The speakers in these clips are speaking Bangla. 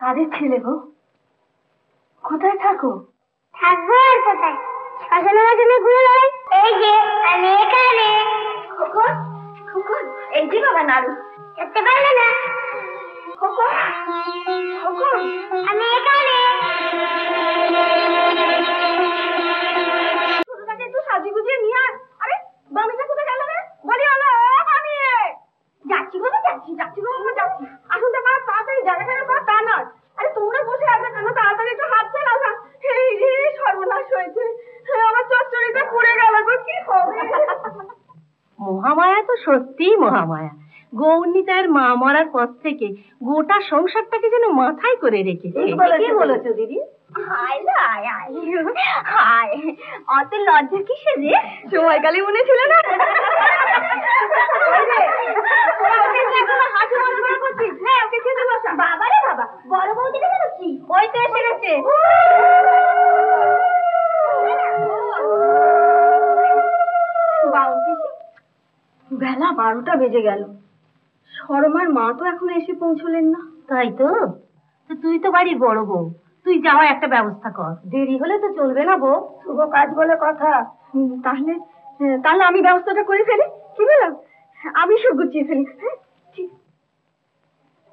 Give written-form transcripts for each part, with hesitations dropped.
কাদের ছেলে গো? কোথায় থাকো? থাকবো আর কোথায়, শ্মশানে বাজানে ঘুরে বেড়াই। এই যে আমি এখানে। খোকন, খোকন, এই যে বাবা নাড়ু। করতে পারলে না? খোকন, খোকন, আমি এখানে। ছোটটাকে একটু সাজিয়ে গুজিয়ে নিয়ে আয়। আরে বামিটা কোথায় গেল রে? বলি হলো বামি। যাচ্ছি গো, যাচ্ছি যাচ্ছি গো, যাচ্ছি। আসুন তো মা, তাড়াতাড়ি জায়গাটা পা, তা নয়। আরে তোমরা বসে আছো কেন? তাড়াতাড়ি একটু হাত চালাও না। এই রে সর্বনাশ হয়েছে, আমার চচ্চড়িটা পুড়ে গেল গো, কি হবে? মহামায়া তো সত্যিই মহামায়া। গৌরনীতার মা মরার পর থেকে গোটা সংসারটাকে যেন মাথায় করে রেখেছে। কি বলেছো দিদি? হায় হায় হায়, অত লজ্জা কিসের রে? সময়কালে মনে ছিল না? বাবারে বাবা, বড় বৌদিটা কেন কি? ওই তো এসে গেছে। বেলা 12টা বেজে গেল, শর্মার মা তো এখনো এসে পৌঁছলেন না। তাই তো, তুই তো বাড়ির বড় বউ, তুই যাওয়া একটা ব্যবস্থা কর। দেরি হলে তো চলবে না বউ, শুভ কাজ বলে কথা। তাহলে তাহলে আমি ব্যবস্থাটা করে ফেলি, কি বলো? আমি সব গুছিয়ে ফেলি।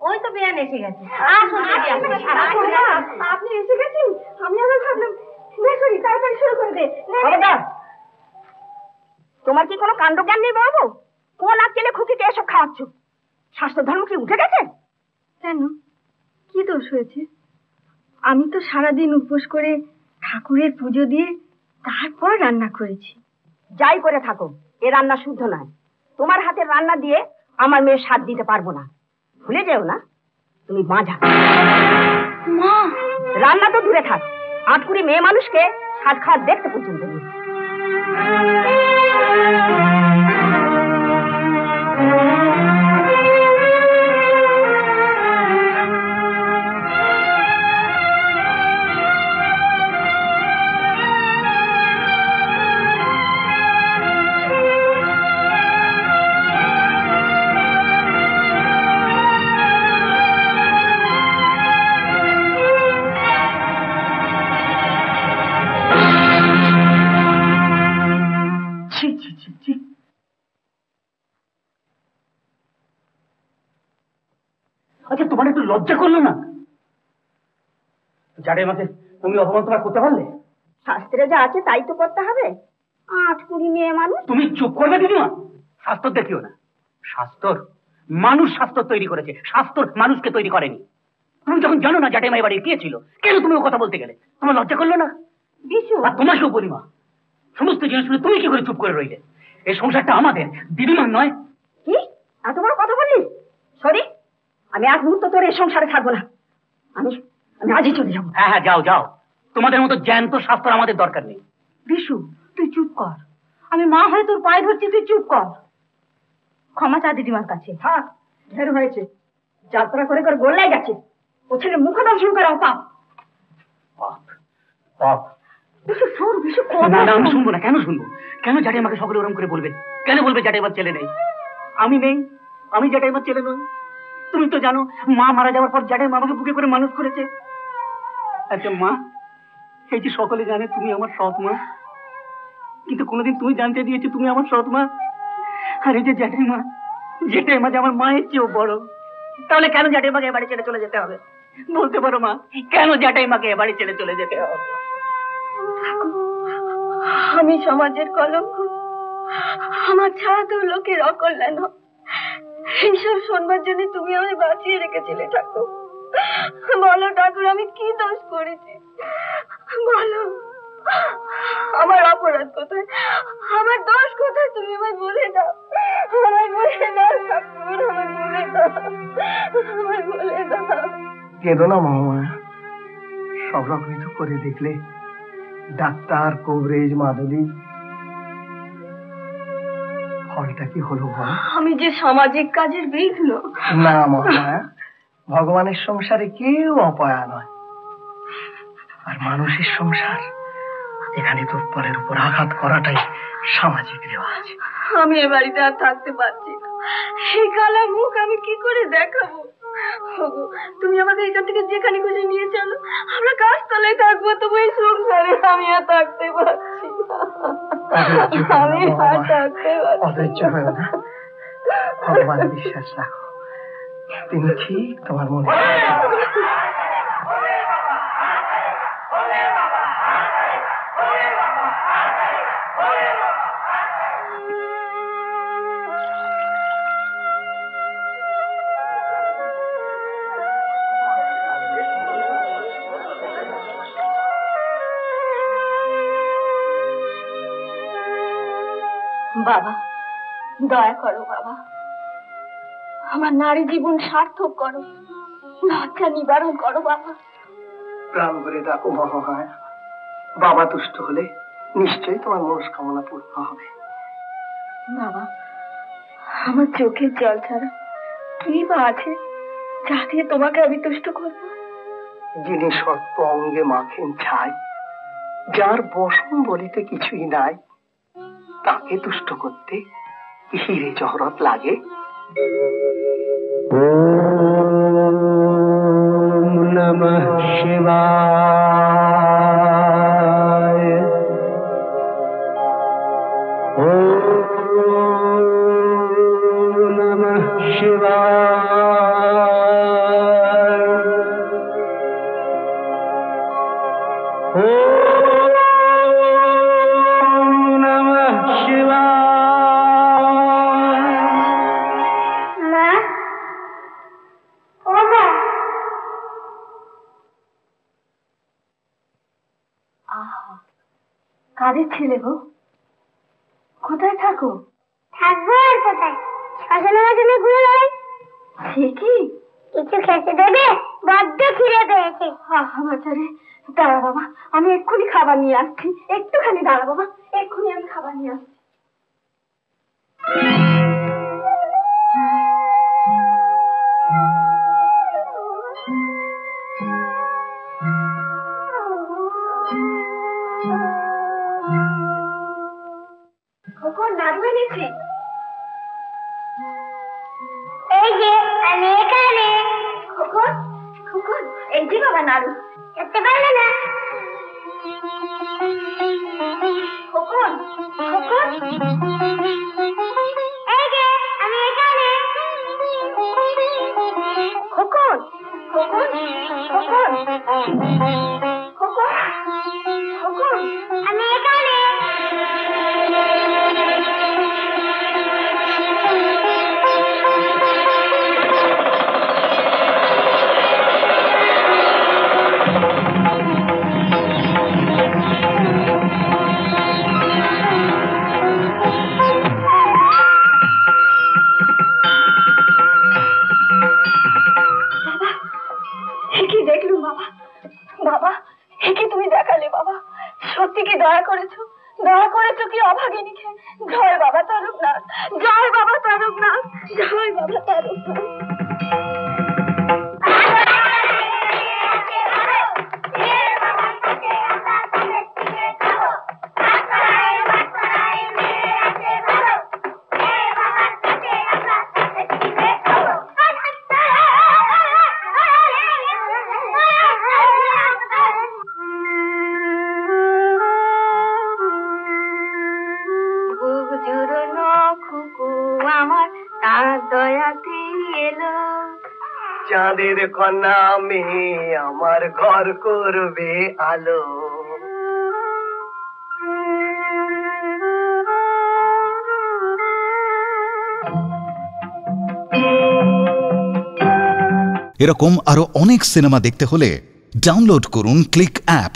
ওই তো বেয়ান এসে গেছে। আপনি এসে গেছেন? আমি আবার ভাবলাম বেশি তাড়াতাড়ি শুরু করে দে। তোমার কি কোনো কাণ্ড জ্ঞান নেই বাবু? কোন আক্কেলে খুকিকে এসব খাওয়াচ্ছ? স্বাস্থ্য ধর্ম কি উঠে গেছে? কেন, কি দোষ হয়েছে? আমি তো সারাদিন উপোস করে ঠাকুরের পুজো দিয়ে তারপর রান্না করেছি। যাই করে থাকো, এ রান্না শুদ্ধ নয়। তোমার হাতের রান্না দিয়ে আমার মেয়ে স্বাদ দিতে পারবো না। ভুলে যেও না, তুমি বাঁঝা। মা, রান্না তো দূরে থাক, আটকুড়ি মেয়ে মানুষকে স্বাদ খাওয়া দেখতে পর্যন্ত নেই। আচ্ছা, তোমার একটু লজ্জা করলো না? জাডে মাকে তুমি অপমান তোমার করতে পারলে? শাস্ত্রে যা আছে তাই তো করতে হবে। আটকুড়ি মেয়ে মানুষ। তুমি চুপ করবে দিদিমা? শাস্ত্র দেখিও না। শাস্ত্র মানুষ শাস্ত্র তৈরি করেছে, শাস্ত্র মানুষকে তৈরি করেনি। তুমি যখন জানো না জাটেমাই বাড়ি কে ছিল, কেন তুমি ও কথা বলতে গেলে? তোমার লজ্জা করলো না? বিশু, আর তোমাকেও বলি মা, সমস্ত জিনিস শুনে তুমি কি করে চুপ করে রইলে? এই সংসারটা আমাদের, দিদিমার নয়। কি এত বড় কথা বললি? সরি, আমি এক মুহূর্ত তোর এই সংসারে থাকবো না। আমি আমি আজই চলে যাবো। হ্যাঁ হ্যাঁ, যাও যাও, তোমাদের মতো জ্যান্ত শাস্ত্র আমাদের দরকার নেই। বিশু, তুই চুপ কর। আমি মা হয়ে তোর পায়ে ধরছি, তুই চুপ কর। ক্ষমা চা দিদিমার কাছে। থাক, ঢের হয়েছে। যাত্রা করে করে গোল্লাই গেছে। ও ছেলে মুখ দর্শন করাও পাপ। পাপ পাপ। বিশু শোন, বিশু না না, আমি শুনবো না। কেন শুনবো? কেন জাটাইমাকে সকলে ওরম করে বলবে? কেন বলবে জাটাইমার ছেলে নেই? আমি নেই, আমি জাটাইমার ছেলে নই। তুমি তো জানো মা মারা যাওয়ার পর জাটাইমা আমাকে বুকে করে মানুষ করেছে। আচ্ছা মা, এই যে সকলে জানে তুমি আমার সৎ মা, কিন্তু কোনোদিন তুমি জানতে দিয়েছো তুমি আমার সৎ মা? আর এই যে জাটাইমা, জাটাইমা যে আমার মায়ের চেয়েও বড়, তাহলে কেন জাটাইমাকে এ বাড়ি ছেড়ে চলে যেতে হবে? বলতে পারো মা, কেন জাটাইমাকে এ বাড়ি ছেড়ে চলে যেতে হবে? আমি সমাজের কলঙ্ক, আমার ছাড়া তো লোকের অকল্যাণ। এইসব শোনবার জন্য তুমি আমায় বাঁচিয়ে রেখেছিলে ঠাকুর। বলো ঠাকুর, আমি কি দোষ করেছি বলো? আমার অপরাধ কোথায়, আমার দোষ কোথায়? তুমি আমায় বলে দাও, আমায় বলে দাও ঠাকুর, আমায় বলে দাও, আমায় বলে দাও। কেঁদো না মহামায়া, সব রকমই তো করে দেখলে, ডাক্তার, কবরেজ, মাদুলি, ফলটা কি হলো বল? আমি যে সামাজিক কাজের বিঘ্ন। না মহামায়া, ভগবানের সংসারে কেউ অপয়া নয়, আর মানুষের সংসার, এখানে তোর পরের উপর আঘাত করাটাই সামাজিক রেওয়াজ। আমি এ বাড়িতে আর থাকতে পারছি না। এই কালা মুখ আমি কি করে দেখাবো? তুমি আমাকে এখান থেকে যেখানে খুশি নিয়ে চলো, আমরা গাছতলায় থাকবো, তুমি এই সংসারে আমি আর থাকতে পারছি না, আমি আর থাকতে অধৈর্য হয়ে না, ভগবানের বিশ্বাস রাখো, তিনি ঠিক তোমার মনে বাবা, দয়া করো বাবা, আমার নারী জীবন সার্থক করো, লজ্জা নিবারণ করো বাবা। প্রাণ ভরে ডাকো মহামায়া, বাবা তুষ্ট হলে নিশ্চয়ই তোমার মনস্কামনা পূর্ণ হবে। বাবা, আমার চোখের জল ছাড়া কি বা আছে যা দিয়ে তোমাকে আমি তুষ্ট করবো? যিনি সত্য অঙ্গে মাখেন ছাই, যার বসন বলিতে কিছুই নাই, তাকে তুষ্ট করতে হিরে জহরত লাগে। ওম নমঃ শিবায়, ওম নমঃ শিবায়, কাদের ছেলে গো? কোথায় থাকো? থাকবো আর কোথায়, শ্মশানের মাঝে ঘুরে বেড়াই। সে কি? কিছু খেতে দেবে? বড্ড খিদে পেয়েছে। বাচ্চারে, দাঁড়া বাবা, আমি এক্ষুনি খাবার নিয়ে আসছি, একটুখানি দাঁড়া বাবা, এক্ষুনি আমি খাবার নিয়ে আসছি। নাড়ু এনেছি, এই যে আমি এখানে। খোকন, খোকন, এই যে বাবা নাড়ু। খেতে পারলে না? খোকন, খোকন, এই যে আমি এখানে। খোকন, খোকন, খোকন, খোকন, খোকন, আমি এখানে। দয়া করেছো কি অভাগিনীকে? জয় বাবা তারকনাথ, জয় বাবা তারকনাথ, জয় বাবা তারকনাথ। চাঁদের কন্যা মেয়ে আমার ঘর করবে আলো। এরকম আরো অনেক সিনেমা দেখতে হলে ডাউনলোড করুন ক্লিক অ্যাপ।